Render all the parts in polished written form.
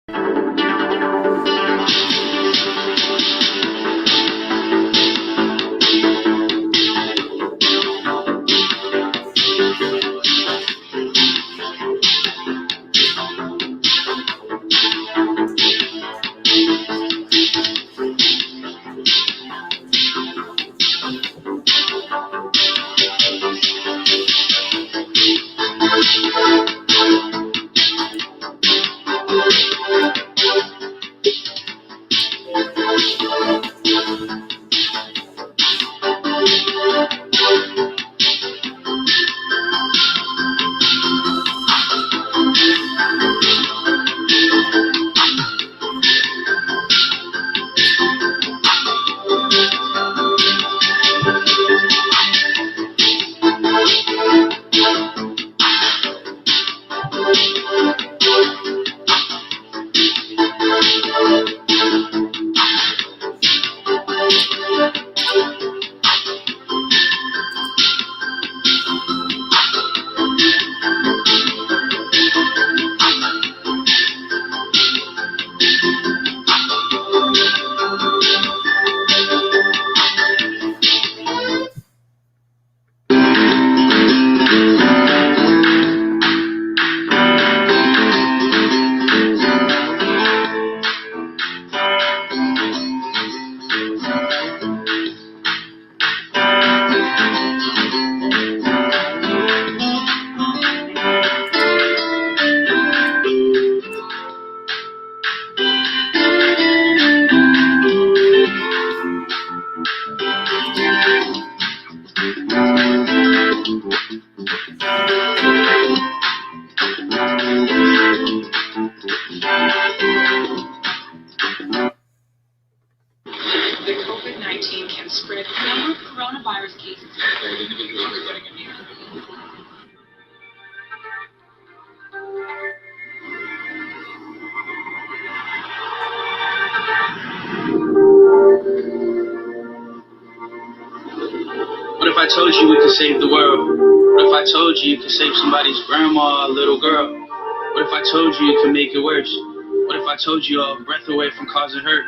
The COVID-19 can spread. Number of coronavirus cases. What if I told you we could save the world? What if I told you you could save somebody's grandma or a little girl? What if I told you you could make it worse? What if I told you you're a breath away from causing hurt?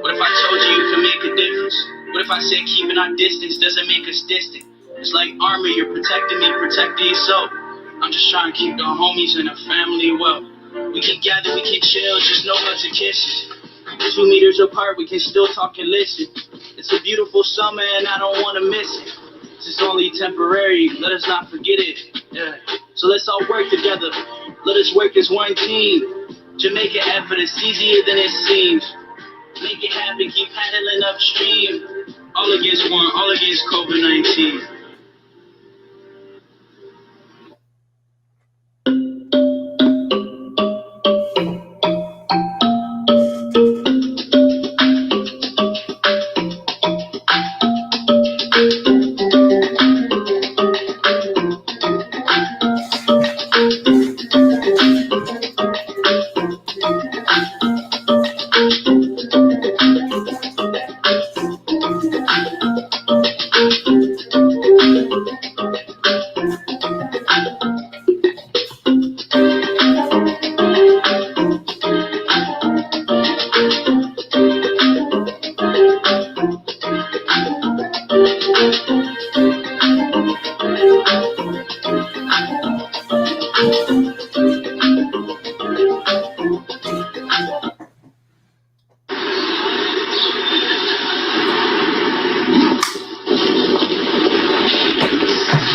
What if I told you you could make a difference? What if I said keeping our distance doesn't make us distant? It's like armor, you're protecting me, protecting yourself. I'm just trying to keep the homies and the family well. We can gather, we can chill, just no hugs and kisses. 2 meters apart, we can still talk and listen. It's a beautiful summer and I don't want to miss it. This is only temporary, let us not forget it. Yeah. So let's all work together. Let us work as one team. Jamaica effort is easier than it seems. Make it happen, keep paddling upstream. All against one, all against COVID-19.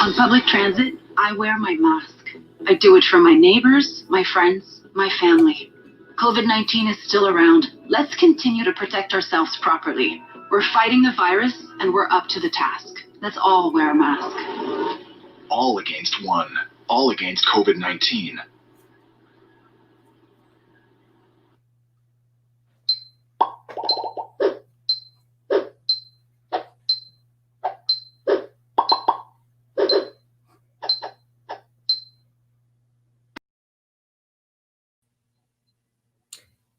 On public transit, I wear my mask. I do it for my neighbors, my friends, my family. COVID-19 is still around. Let's continue to protect ourselves properly. We're fighting the virus and we're up to the task. Let's all wear a mask. All against one. All against COVID-19.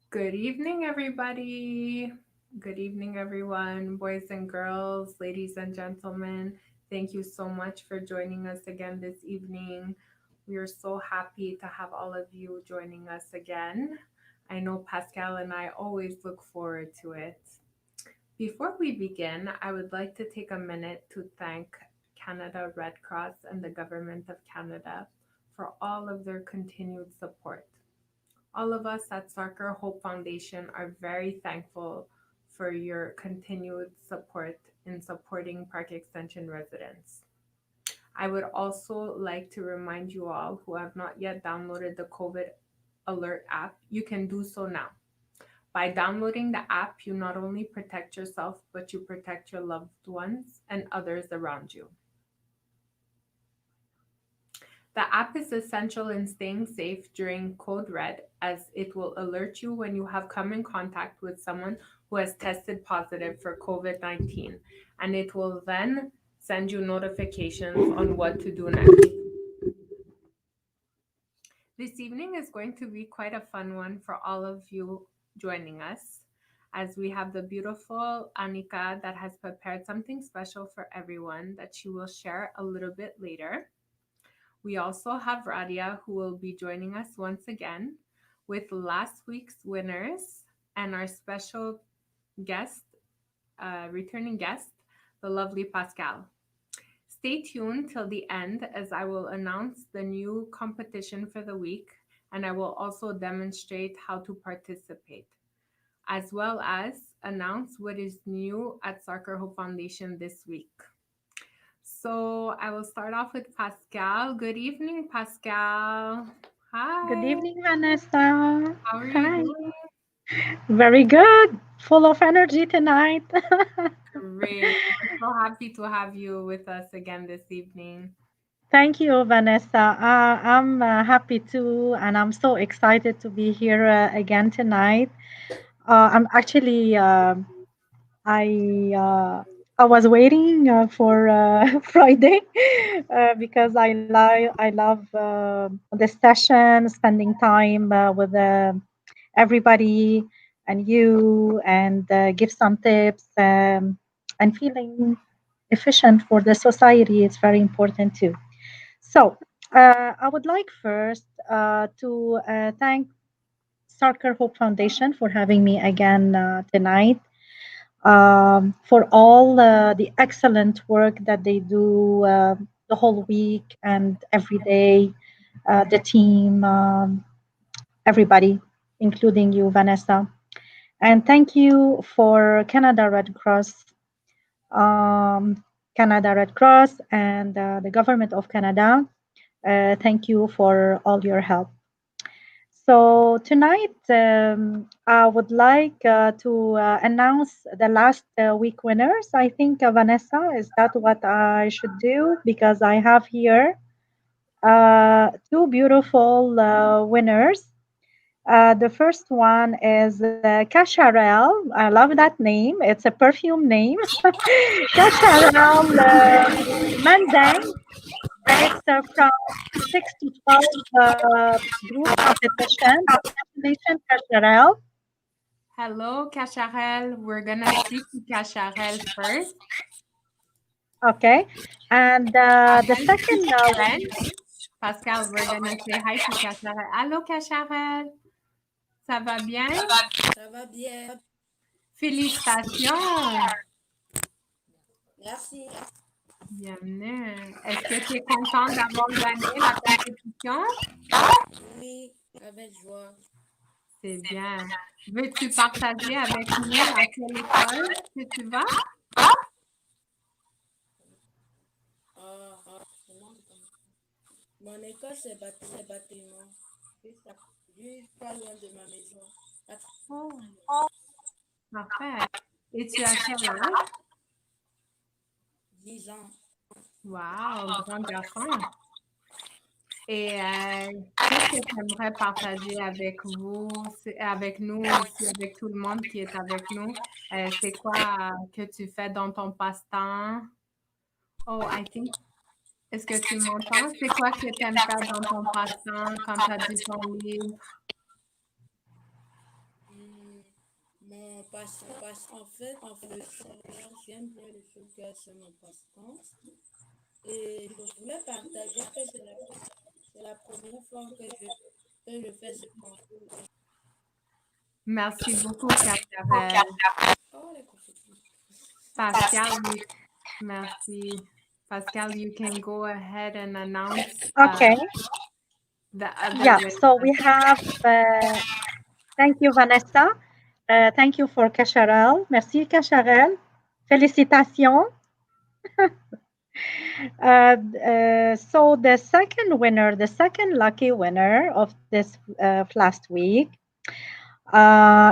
Good evening, everybody. Good evening, everyone, boys and girls, ladies and gentlemen. Thank you so much for joining us again this evening. We are so happy to have all of you joining us again. I know Pascal and I always look forward to it. Before we begin, I would like to take a minute to thank Canada Red Cross and the Government of Canada for all of their continued support. All of us at Sarker Hope Foundation are very thankful for your continued support in supporting Park Extension residents. I would also like to remind you all who have not yet downloaded the COVID Alert app, you can do so now. By downloading the app, you not only protect yourself, but you protect your loved ones and others around you. The app is essential in staying safe during Code Red, as it will alert you when you have come in contact with someone who has tested positive for COVID-19, and it will then send you notifications on what to do next. This evening is going to be quite a fun one for all of you joining us, as we have the beautiful Anika that has prepared something special for everyone that she will share a little bit later. We also have Radia, who will be joining us once again with last week's winners and our special guest, returning guest, the lovely Pascal. Stay tuned till the end as I will announce the new competition for the week, and I will also demonstrate how to participate, as well as announce what is new at Sarker Hope Foundation this week. So I will start off with Pascal. Good evening, Pascal. Hi. Good evening, Vanessa. How are Hi. you doing? Very good. Full of energy tonight. Great. I'm so happy to have you with us again this evening. Thank you, Vanessa. I'm happy too, and I'm so excited to be here again tonight. I'm actually, I was waiting for Friday because I love this session, spending time with everybody and you, and give some tips, and feeling efficient for the society is very important too. So I would like first to thank Sarker Hope Foundation for having me again tonight, for all the excellent work that they do the whole week and every day, the team, everybody, including you, Vanessa. And thank you for Canada Red Cross, Canada Red Cross, and the government of Canada. Thank you for all your help. So tonight, I would like to announce the last week winners. I think, Vanessa, is that what I should do? Because I have here two beautiful winners. The first one is Cacharel. I love that name. It's a perfume name. Cacharel Mandang. And it's from 6 to 12 group competition. Congratulations, Cacharel. Hello, Cacharel. We're gonna speak to Cacharel first. Okay. And the second French. Pascal, we're gonna say hi to Cacharel. Allô, Cacharel. Ça va bien? Ça va bien. Félicitations. Merci. Bienvenue. Est-ce que tu es content d'avoir gagné la compétition? Oui, avec joie. C'est bien. Veux-tu partager avec nous à quelle école que tu vas? Mon école, c'est bâtiment. Juste pas loin de ma maison. Oh, parfait. Et tu as quel âge? 10 ans. Wow, grand garçon. Et qu'est-ce que tu aimerais partager avec vous, avec nous aussi, avec tout le monde qui est avec nous? C'est quoi que tu fais dans ton passe-temps? Oh, I think. Est-ce que tu m'entends? C'est quoi que tu aimes faire dans ton passe-temps quand tu as du temps libre? Mon passe-temps, en fait, le soccer, j'aime bien le soccer, c'est mon passe-temps. Et je voulais partager, en fait, c'est la première fois que je fais ce concours. Merci beaucoup, Cacarel. Oh, les confettis. Pascal, merci. Pascal, you can go ahead and announce Okay. the other Yeah. winners. So we have. Thank you, Vanessa. Thank you for Cacharel. Merci, Cacharel. Félicitations. So the second winner, the second lucky winner of this last week,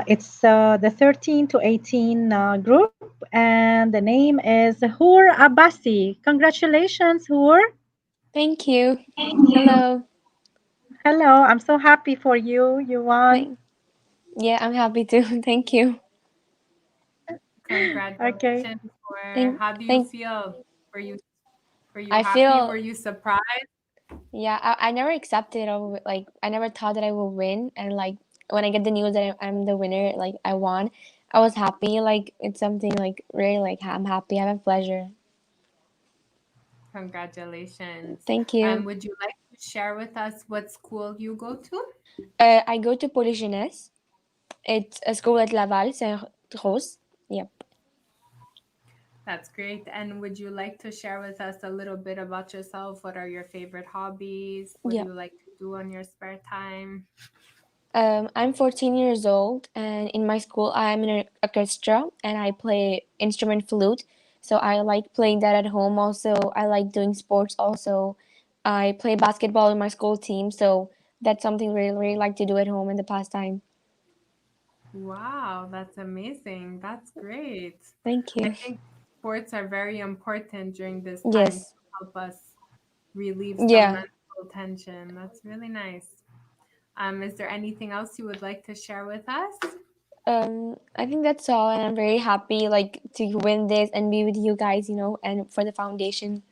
it's the 13 to 18 group, and the name is Hur Abbasi. Congratulations, Hur. Thank you. Hello. Hello, I'm so happy for you. You won. Thank- yeah, I'm happy too. Thank you. Okay. Congratulations for Thank how do you thank feel? Were you I happy? Were feel you surprised? yeah, I never accepted or like I never thought that I will win and like when I get the news that I'm the winner, like I won, I was happy. Like it's something like really like I'm happy. I have a pleasure. Congratulations. Thank you. Would you like to share with us what school you go to? I go to Polyjeunesse. It's a school at Laval, Saint-Rose. Yep. That's great. And would you like to share with us a little bit about yourself? What are your favorite hobbies? What do Yeah. you like to do on your spare time? I'm 14 years old, and in my school, I'm in an orchestra and I play instrument flute. So I like playing that at home. Also, I like doing sports. Also, I play basketball in my school team. So that's something really, really like to do at home in the pastime. Wow, that's amazing. That's great. Thank I you. think sports are very important during this time to Yes. help us relieve some Yeah. mental tension. That's really nice. Is there anything else you would like to share with us? I think that's all, and I'm very happy like to win this and be with you guys, and for the foundation.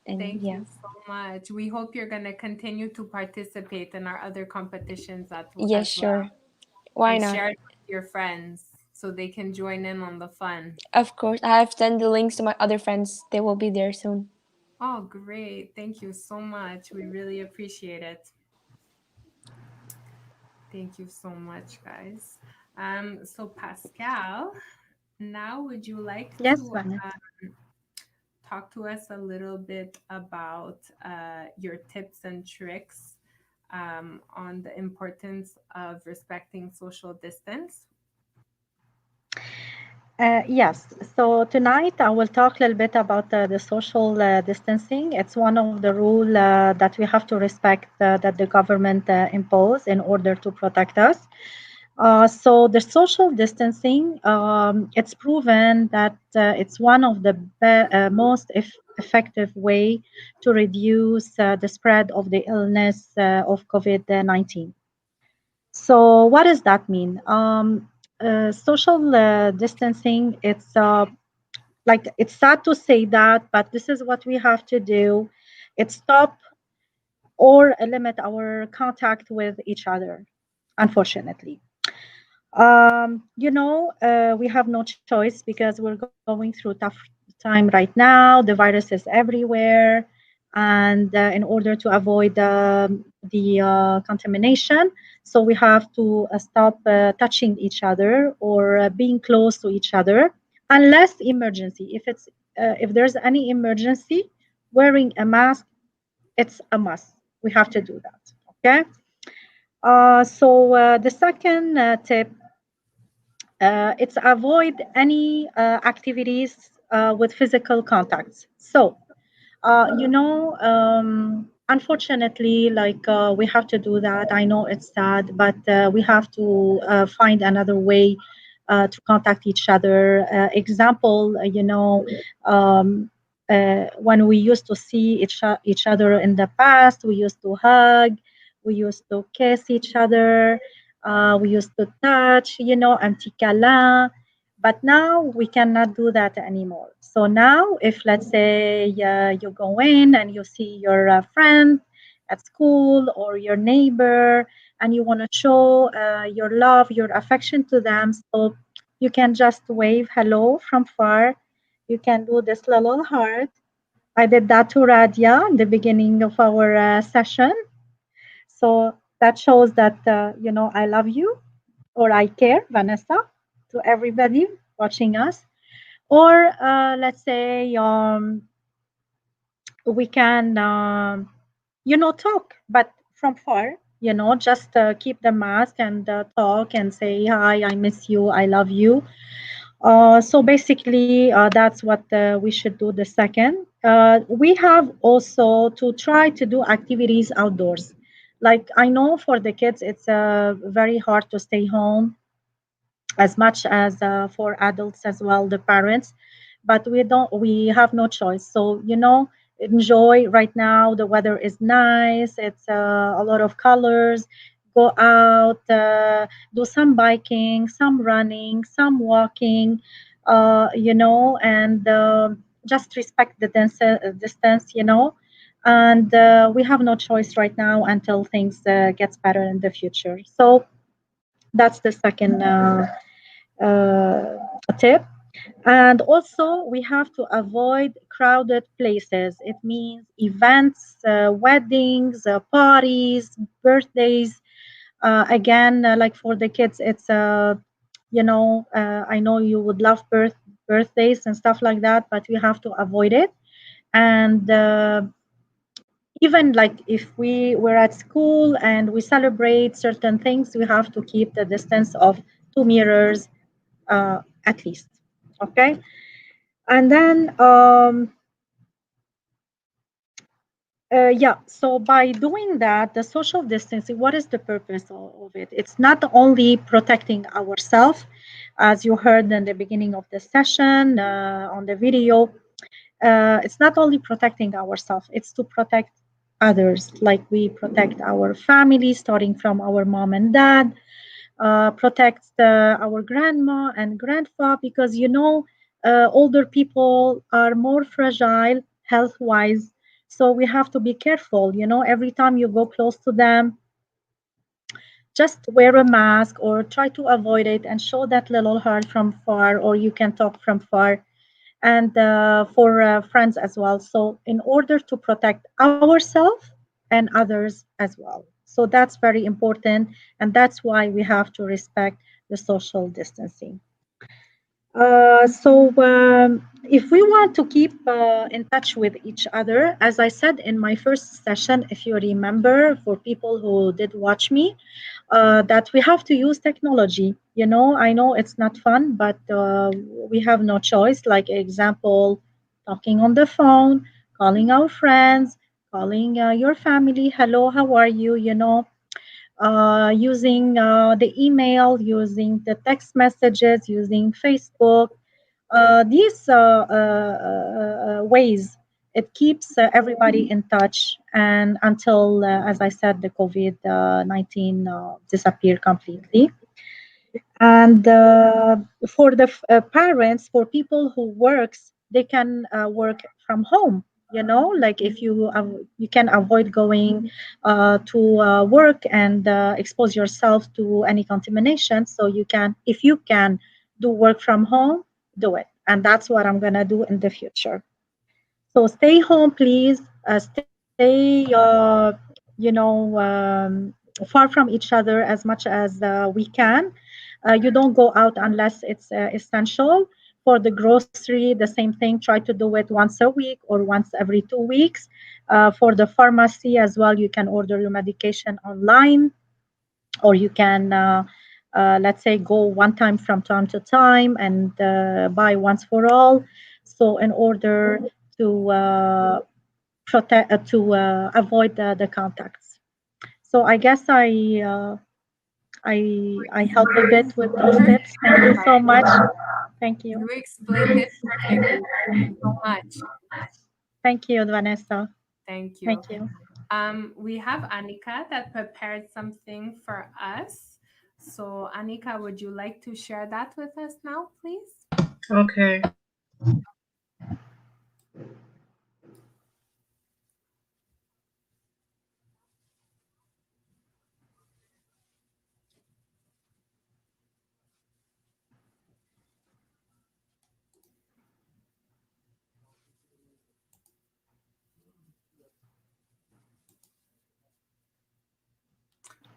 And Thank yeah. you so much. We hope you're going to continue to participate in our other competitions Yes, as well sure. Why and not? share it with your friends so they can join in on the fun. Of course. I have sent the links to my other friends. They will be there soon. Oh, great. Thank you so much. We really appreciate it. Thank you so much, guys. So Pascal, now would you like Yes, to Vanessa. talk to us a little bit about your tips and tricks on the importance of respecting social distance? Yes. So tonight I will talk a little bit about the social distancing. It's one of the rule that we have to respect that the government impose in order to protect us. So the social distancing, it's proven that it's one of the most effective way to reduce the spread of the illness of COVID-19. So what does that mean? Social distancing, it's like it's sad to say that, but this is what we have to do. It's stop or limit our contact with each other, unfortunately. We have no choice because we're going through tough time right now. The virus is everywhere, and in order to avoid the contamination, so we have to stop touching each other or being close to each other, unless emergency. If there's any emergency, wearing a mask, it's a must. We have to do that. Okay. So the second tip, it's avoid any activities with physical contacts. So, unfortunately, like we have to do that. I know it's sad, but we have to find another way to contact each other. Example, when we used to see each other in the past, we used to hug, we used to kiss each other, we used to touch, un petit câlin. But now we cannot do that anymore. So now, if let's say you go in and you see your friend at school or your neighbor, and you want to show your love, your affection to them, so you can just wave hello from far. You can do this little heart. I did that to Radia in the beginning of our session. So that shows that, I love you. or I care, Vanessa, to everybody watching us. Or let's say we can, talk, but from far, just keep the mask and talk and say, hi, I miss you, I love you. So basically, that's what we should do. The second, we have also to try to do activities outdoors. Like I know for the kids, it's very hard to stay home as much as for adults as well, the parents. But we have no choice. So enjoy right now. The weather is nice. It's a lot of colors. Go out, do some biking, some running, some walking, and just respect the distance, and we have no choice right now until things gets better in the future. So that's the second uh, tip. And also, we have to avoid crowded places. It means events, weddings, parties, birthdays. Again, like for the kids, it's I know you would love birthdays and stuff like that, but we have to avoid it. And even like if we were at school and we celebrate certain things, we have to keep the distance of 2 meters at least. Okay. And then yeah, so by doing that, the social distancing, what is the purpose of it? It's not only protecting ourselves, as you heard in the beginning of the session on the video. It's not only protecting ourselves, it's to protect others, like we protect our family, starting from our mom and dad, protect our grandma and grandpa, because older people are more fragile health wise. So we have to be careful. Every time you go close to them, just wear a mask or try to avoid it and show that little heart from far, or you can talk from far. And for friends as well. So, in order to protect ourselves and others as well. So, that's very important. And that's why we have to respect the social distancing. So, if we want to keep in touch with each other, as I said in my first session, if you remember, for people who did watch me, that we have to use technology. I know it's not fun, but we have no choice. Like example, talking on the phone, calling our friends, calling your family. Hello, how are you? Using the email, using the text messages, using Facebook. These ways, it keeps everybody in touch, and until, as I said, the COVID-19 disappear completely. And for the parents, for people who works, they can work from home. Like if you can avoid going to work and expose yourself to any contamination. So you can, if you can do work from home, do it. And that's what I'm gonna do in the future. So stay home, please. Stay, far from each other as much as we can. You don't go out unless it's essential. For the grocery, the same thing. Try to do it once a week or once every 2 weeks. For the pharmacy as well, you can order your medication online, or you can, let's say, go one time to time and buy once for all. So in order to protect to avoid the contacts. So I guess I helped a bit with those tips. Thank you so much. Thank you. You explained it perfectly. Thank you so much. Thank you, Vanessa. Thank you. Thank you. We have Annika that prepared something for us. So, Annika, would you like to share that with us now, please? Okay.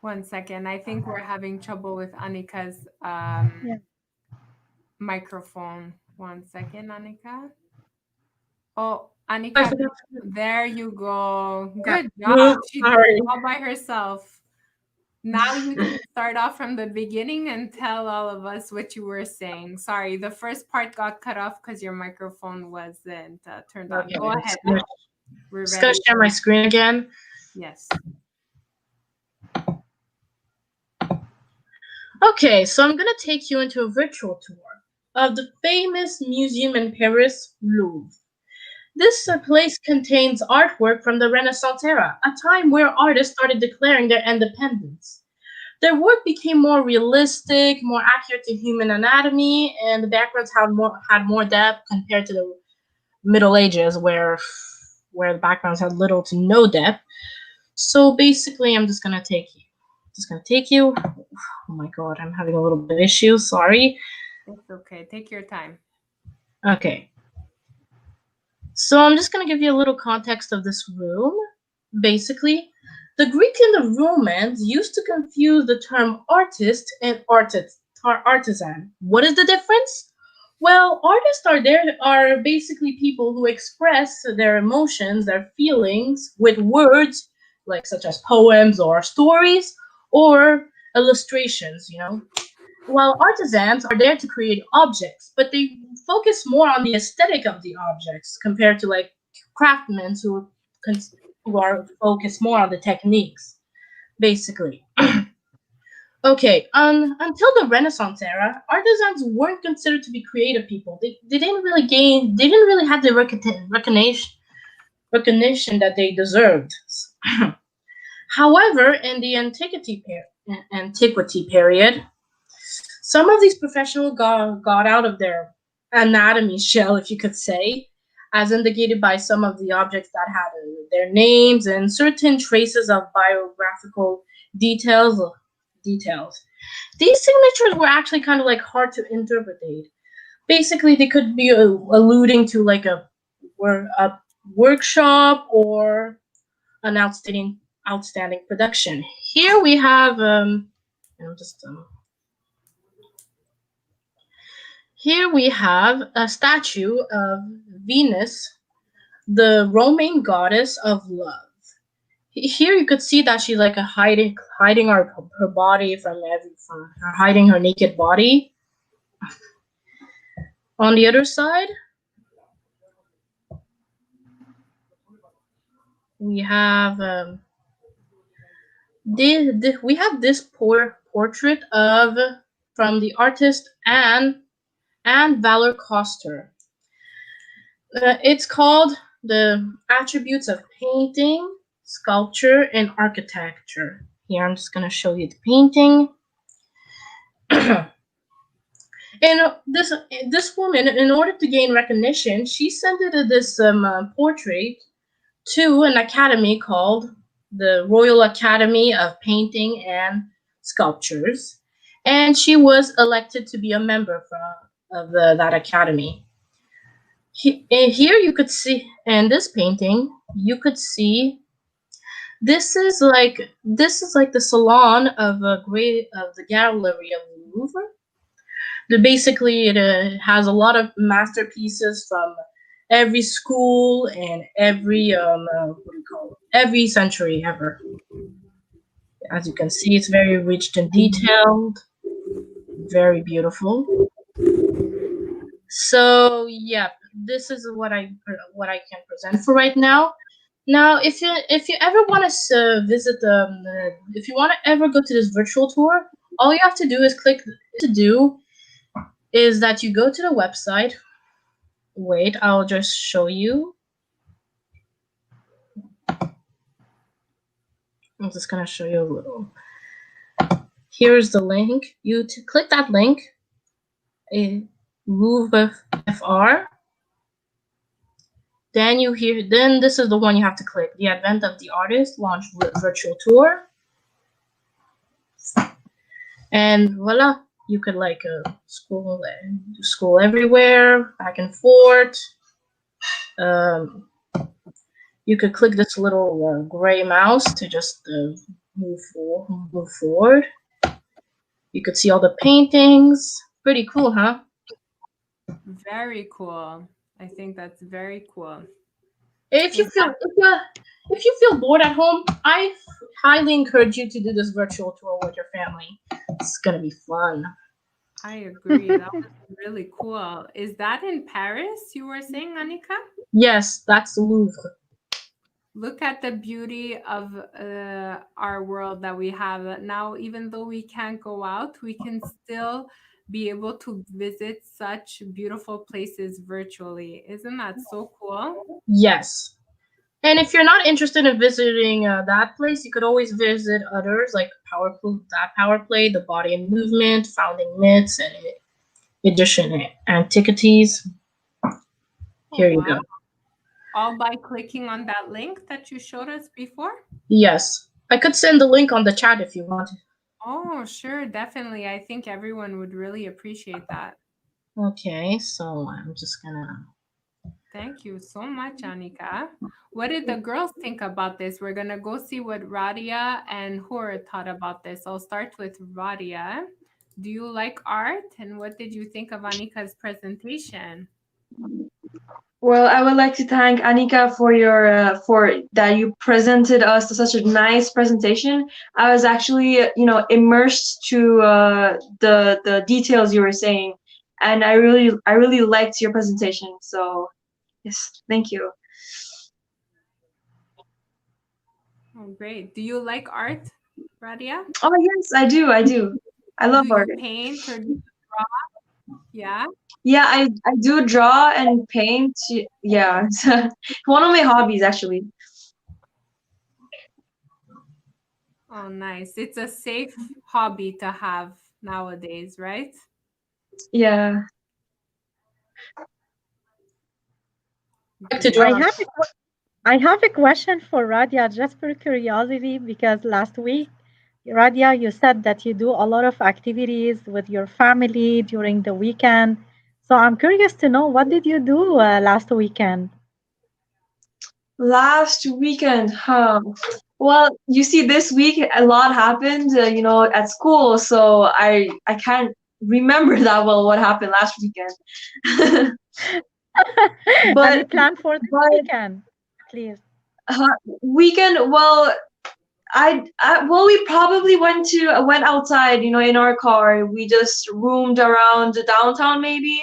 1 second. I think we're having trouble with Anika's Yeah. microphone. 1 second, Anika. Oh, I Anika, forgot. there you go. Good No, job. She did sorry. it all by herself. Now you can start off from the beginning and tell all of us what you were saying. Sorry, the first part got cut off because your microphone wasn't turned on. Okay, Go I'm ahead. We're just ready. gonna share my screen again. Yes. Okay, so I'm gonna take you into a virtual tour of the famous museum in Paris, Louvre. This place contains artwork from the Renaissance era, a time where artists started declaring their independence. Their work became more realistic, more accurate to human anatomy, and the backgrounds had more depth compared to the Middle Ages, where the backgrounds had little to no depth. So basically, I'm just gonna take you. Oh my god, I'm having a little bit of issues. Sorry. It's okay. Take your time. Okay. So I'm just gonna give you a little context of this room. Basically, the Greek and the Romans used to confuse the term artist and artisan. What is the difference? Well, artists are basically people who express their emotions, their feelings with words, like such as poems or stories or illustrations, while artisans are there to create objects, but they focus more on the aesthetic of the objects compared to like craftsmen who are focused more on the techniques, basically. Okay, until the Renaissance era, artisans weren't considered to be creative people. They didn't really have the recognition that they deserved. However, in the antiquity period, some of these professionals got out of their anatomy shell, if you could say, as indicated by some of the objects that had their names and certain traces of biographical details. These signatures were actually kind of like hard to interpret. Basically, they could be alluding to like a workshop or an outstanding production. Here we have here we have a statue of Venus, the Roman goddess of love. Here you could see that she's like hiding her body from her, hiding her naked body. On the other side, we have this portrait from the artist Anne Valor Coster. It's called The Attributes of Painting, Sculpture, and Architecture. Here, I'm just going to show you the painting. And this woman, in order to gain recognition, she sent this portrait to an academy called the Royal Academy of Painting and Sculptures, and she was elected to be a member of that academy. Here you could see, in this painting, you could see this is like the salon of the gallery of the Louvre. Basically, it has a lot of masterpieces from every school and every century ever. As you can see, it's very rich and detailed, very beautiful. So yeah, this is what I can present for right now. Now, if you ever want to visit if you want to ever go to this virtual tour, all you have to do is that you go to the website. Wait, I'll just show you. I'm just gonna show you a little. Here's the link. You click that link. Louvre FR. Then this is the one you have to click. The Advent of the Artist Launch Virtual Tour. And voila, you could like scroll everywhere, back and forth. You could click this little gray mouse to just move forward. You could see all the paintings. Pretty cool, huh? Very cool. I think that's very cool. If you Is feel that if you feel bored at home, I highly encourage you to do this virtual tour with your family. It's gonna be fun. I agree. That was really cool. Is that in Paris, you were saying, Anika? Yes, that's the Louvre. Look at the beauty of our world that we have now. Even though we can't go out, we can still be able to visit such beautiful places virtually. Isn't that so cool? Yes. And if you're not interested in visiting that place, you could always visit others like Power Play, The Body and Movement, Founding Myths, and Egyptian Antiquities. Here you go. All by clicking on that link that you showed us before? Yes. I could send the link on the chat if you want. Oh, sure, definitely. I think everyone would really appreciate that. Okay, so I'm just gonna. Thank you so much, Anika. What did the girls think about this? We're gonna go see what Radia and Hur thought about this. I'll start with Radia. Do you like art, and what did you think of Anika's presentation? Well, I would like to thank Anika for your for that you presented us such a nice presentation. I was actually, immersed to the details you were saying, and I really liked your presentation. So, yes, thank you. Oh, great. Do you like art, Radia? Oh yes, I do. I love Do art. you paint or do you draw? Yeah. Yeah, I do draw and paint. Yeah, it's one of my hobbies actually. Oh, nice. It's a safe hobby to have nowadays, right? Yeah. Like to Great. draw. I have a question for Radia, just for curiosity, because last week, Radia, you said that you do a lot of activities with your family during the weekend. So I'm curious to know, what did you do last weekend? Last weekend, huh? Well, you see, this week a lot happened, at school, so I can't remember that well what happened last weekend. Any But plan for this but weekend, please? weekend, well, well, we probably went outside, in our car. We just roamed around the downtown, maybe.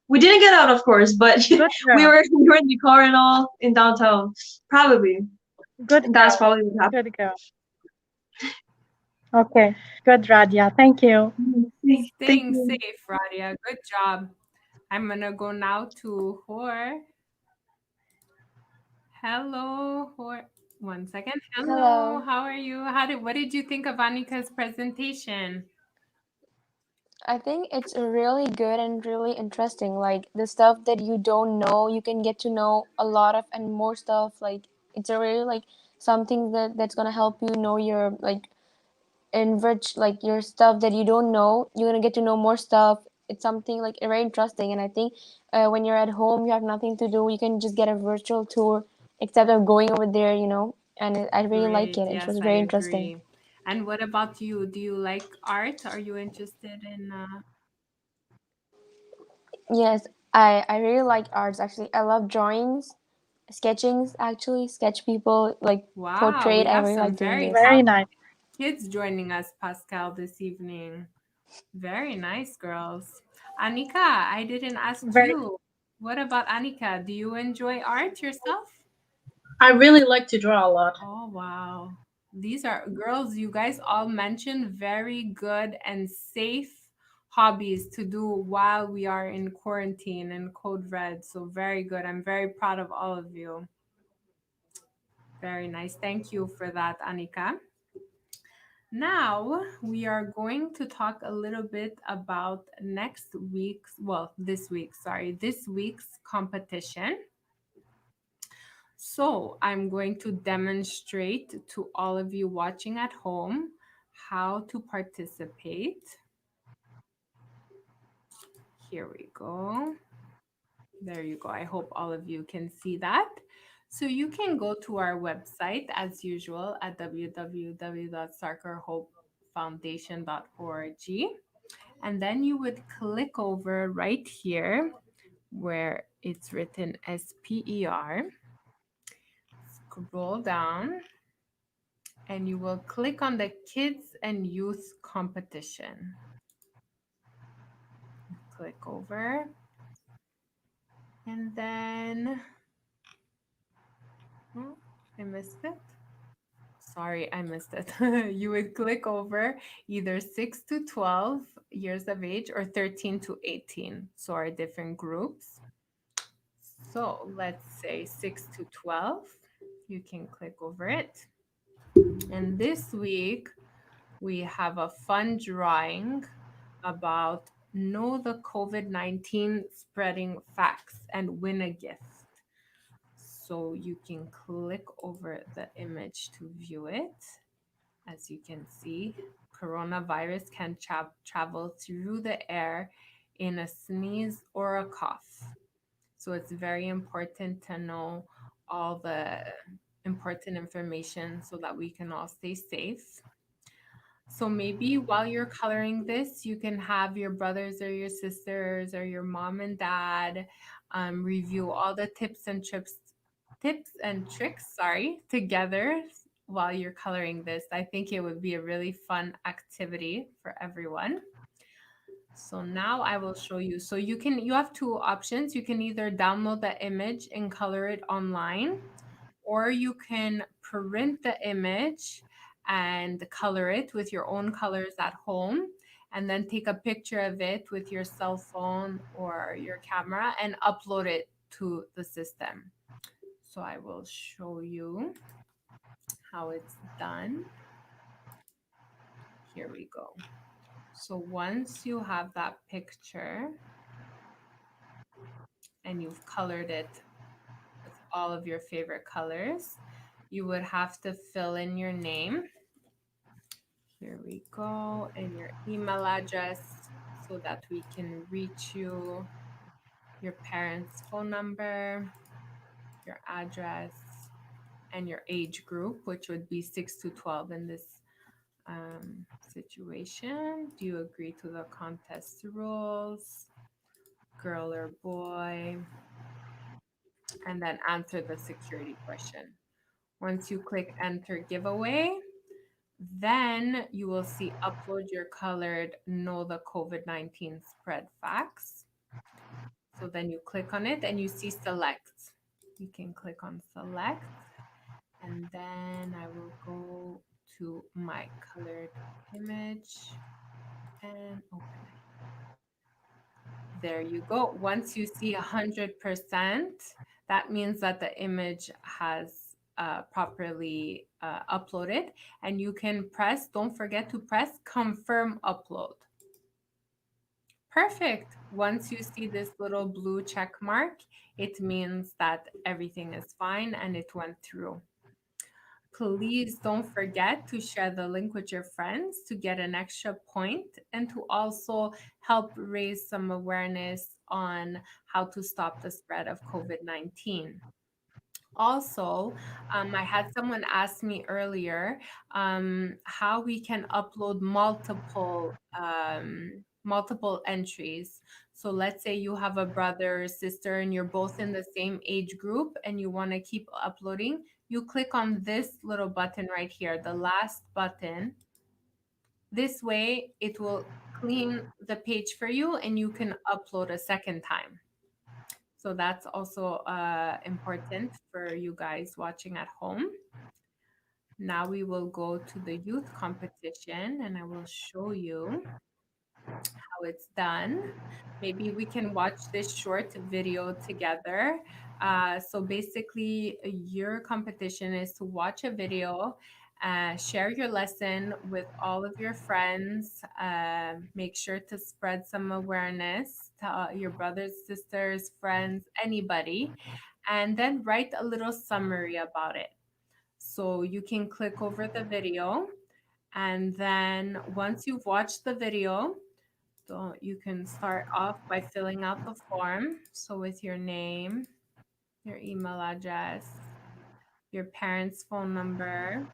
We didn't get out, of course, but Good we girl. were in the car and all in downtown. Probably. Good That's girl. probably what happened. Good girl. Okay. Good, Radia. Thank you. Thank Staying you. safe, Radia. Good job. I'm gonna go now to Hor. Hello, Hor. One second. Hello. Hello. How are you? What did you think of Anika's presentation? I think it's really good and really interesting. Like the stuff that you don't know, you can get to know a lot of and more stuff. Like it's a really like something that's gonna help you know your like enrich like your stuff that you don't know. You're gonna get to know more stuff. It's something like very interesting. And I think when you're at home, you have nothing to do. You can just get a virtual tour, except of going over there, And I really like Great. it. It Yes, was I very interesting. agree. And what about you? Do you like art? Are you interested in Yes, I really like arts actually. I love drawings, sketchings actually, sketch people like Wow, we portrait. I have really some like doing very this. Very talented nice. kids joining us, Pascal, this evening. Very nice, girls. Anika, I didn't ask Very. you. What about Anika? Do you enjoy art yourself? I really like to draw a lot. Oh, wow. These are girls, you guys all mentioned very good and safe hobbies to do while we are in quarantine and code red. So, very good. I'm very proud of all of you. Very nice. Thank you for that, Anika. Now we are going to talk a little bit about this week's competition. So I'm going to demonstrate to all of you watching at home how to participate. Here we go. There you go. I hope all of you can see that. So you can go to our website as usual at www.sarkerhopefoundation.org, and then you would click over right here where it's written SPER. Scroll down and you will click on the Kids and Youth Competition. Click over and then, oh, I missed it. Sorry, I missed it. You would click over either 6 to 12 years of age or 13 to 18. So our different groups. So let's say 6 to 12. You can click over it. And this week, we have a fun drawing about know the COVID-19 spreading facts and win a gift. So you can click over the image to view it. As you can see, coronavirus can travel through the air in a sneeze or a cough. So it's very important to know all the important information so that we can all stay safe. So maybe while you're coloring this, you can have your brothers or your sisters or your mom and dad review all the tips and tricks together while you're coloring this. I think it would be a really fun activity for everyone. So now I will show you. So you have two options. You can either download the image and color it online, or you can print the image and color it with your own colors at home, and then take a picture of it with your cell phone or your camera and upload it to the system. So I will show you how it's done. Here we go. So once you have that picture and you've colored it with all of your favorite colors, you would have to fill in your name. Here we go, and your email address so that we can reach you, your parents' phone number, your address, and your age group, which would be 6 to 12 in this situation. Do you agree to the contest rules? Girl or boy? And then answer the security question. Once you click enter giveaway, then you will see upload your colored know the COVID-19 spread facts. So then you click on it and you see select. You can click on select, and then I will go to my colored image and open it. There you go. Once you see 100%, that means that the image has properly uploaded, and you can press, don't forget to press confirm upload. Perfect. Once you see this little blue check mark, it means that everything is fine and it went through. Please don't forget to share the link with your friends to get an extra point and to also help raise some awareness on how to stop the spread of COVID-19. Also, I had someone ask me earlier how we can upload multiple entries. So let's say you have a brother or sister and you're both in the same age group and you want to keep uploading. You click on this little button right here, the last button. This way, it will clean the page for you and you can upload a second time. So that's also important for you guys watching at home. Now we will go to the youth competition and I will show you how it's done. Maybe we can watch this short video together. So basically, your competition is to watch a video, share your lesson with all of your friends. Make sure to spread some awareness to your brothers, sisters, friends, anybody, and then write a little summary about it. So you can click over the video, and then once you've watched the video, so you can start off by filling out the form. So with your name, your email address, your parents' phone number,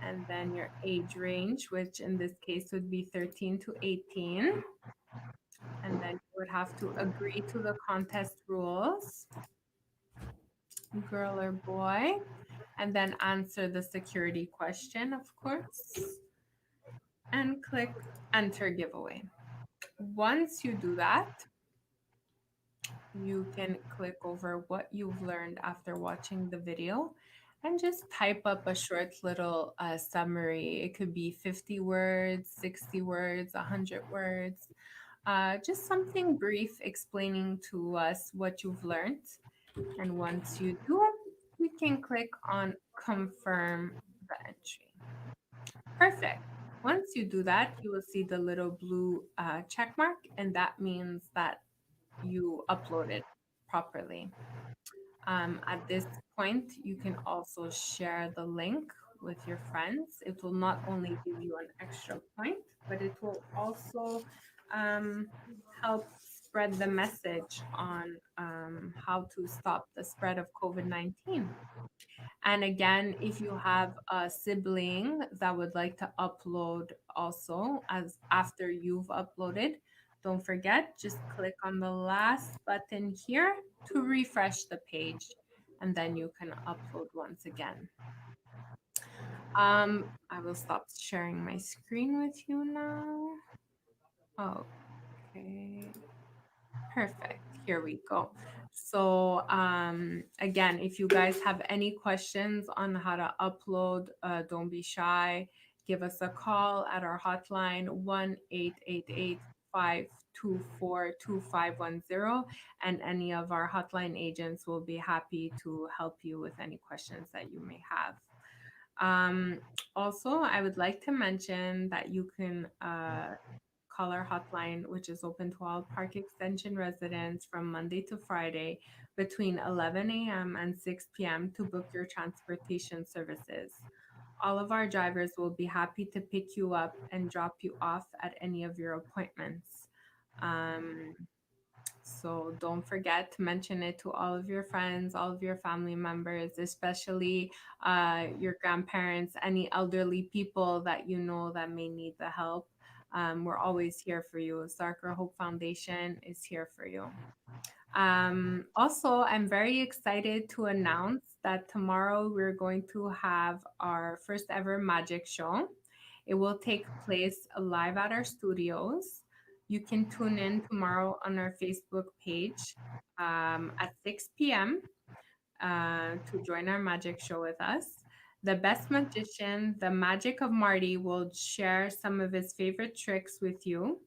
and then your age range, which in this case would be 13 to 18. And then you would have to agree to the contest rules, girl or boy, and then answer the security question, of course, and click enter giveaway. Once you do that, you can click over what you've learned after watching the video and just type up a short little summary. It could be 50 words, 60 words, 100 words. Just something brief explaining to us what you've learned. And once you do it, you can click on confirm the entry. Perfect. Once you do that, you will see the little blue check mark, and that means that you uploaded properly. At this point, you can also share the link with your friends. It will not only give you an extra point, but it will also help spread the message on how to stop the spread of COVID-19. And again, if you have a sibling that would like to upload also as after you've uploaded, don't forget, just click on the last button here to refresh the page, and then you can upload once again. I will stop sharing my screen with you now. Okay. Perfect. Here we go. So again, if you guys have any questions on how to upload, don't be shy. Give us a call at our hotline 1-888-524-2510, and any of our hotline agents will be happy to help you with any questions that you may have. Also, I would like to mention that you can call our hotline, which is open to all Park Extension residents from Monday to Friday between 11 a.m. and 6 p.m. to book your transportation services. All of our drivers will be happy to pick you up and drop you off at any of your appointments. So don't forget to mention it to all of your friends, all of your family members, especially your grandparents, any elderly people that you know that may need the help. We're always here for you. Sacred Hope Foundation is here for you. Also, I'm very excited to announce that tomorrow we're going to have our first ever magic show. It will take place live at our studios. You can tune in tomorrow on our Facebook page at 6 p.m. To join our magic show with us. The best magician, the Magic of Marty, will share some of his favorite tricks with you.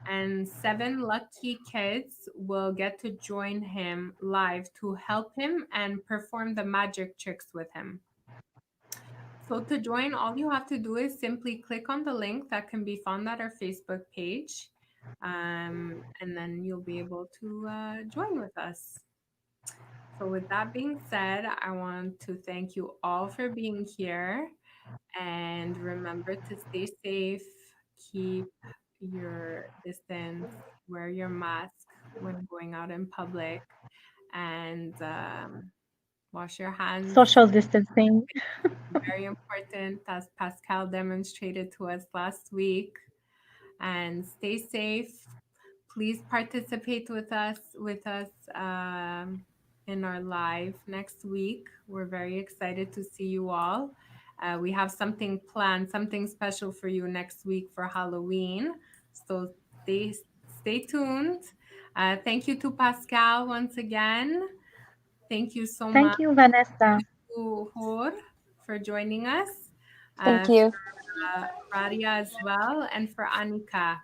And 7 lucky kids will get to join him live to help him and perform the magic tricks with him. So to join, all you have to do is simply click on the link that can be found at our Facebook page. And then you'll be able to join with us. So with that being said, I want to thank you all for being here, and remember to stay safe, keep your distance, wear your mask when going out in public, and wash your hands. Social distancing. Very important, as Pascal demonstrated to us last week. And stay safe. Please participate with us in our live next week. We're very excited to see you all. We have something planned, something special for you next week for Halloween. So stay tuned. Thank you to Pascal once again. Thank you so much. Thank you, Vanessa. Thank you, Hor, for joining us. Thank you. Radia as well, and for Anika,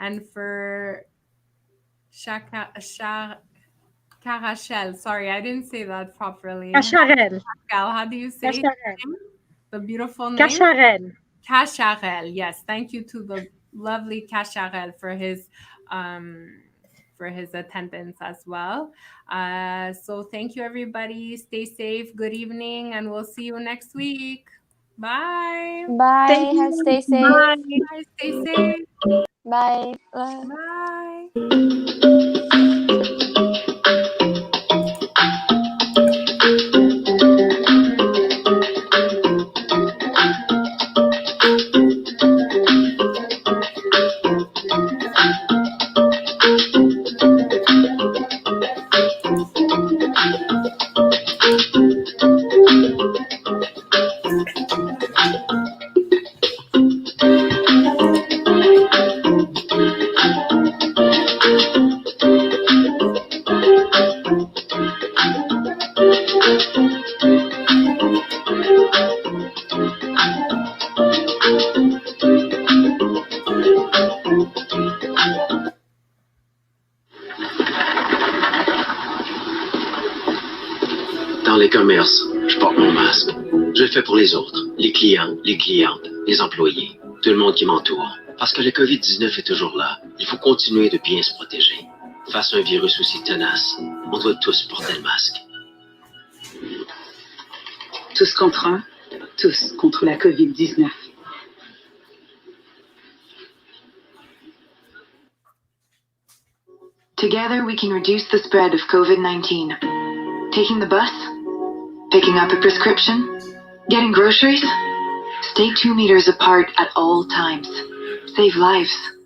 and for Carachel. Sorry, I didn't say that properly. Cacharel. Pascal, how do you say Cacharel. the beautiful name? Cacharel. Cacharel. Yes, thank you to the lovely Cacharel for his attendance as well. So thank you, everybody. Stay safe. Good evening, and we'll see you next week. Bye. Bye. Thank you. Stay safe. Bye. Bye. Stay safe. Bye. Bye. les commerces, je porte mon masque. Je le fais pour les autres, les clients, les clientes, les employés, tout le monde qui m'entoure. Parce que le COVID-19 est toujours là. Il faut continuer de bien se protéger. Face à un virus aussi tenace, on doit tous porter le masque. Tous contre un, tous contre la COVID-19. Together we can reduce the spread of COVID-19. Taking the bus, picking up a prescription, getting groceries. Stay 2 meters apart at all times. Save lives.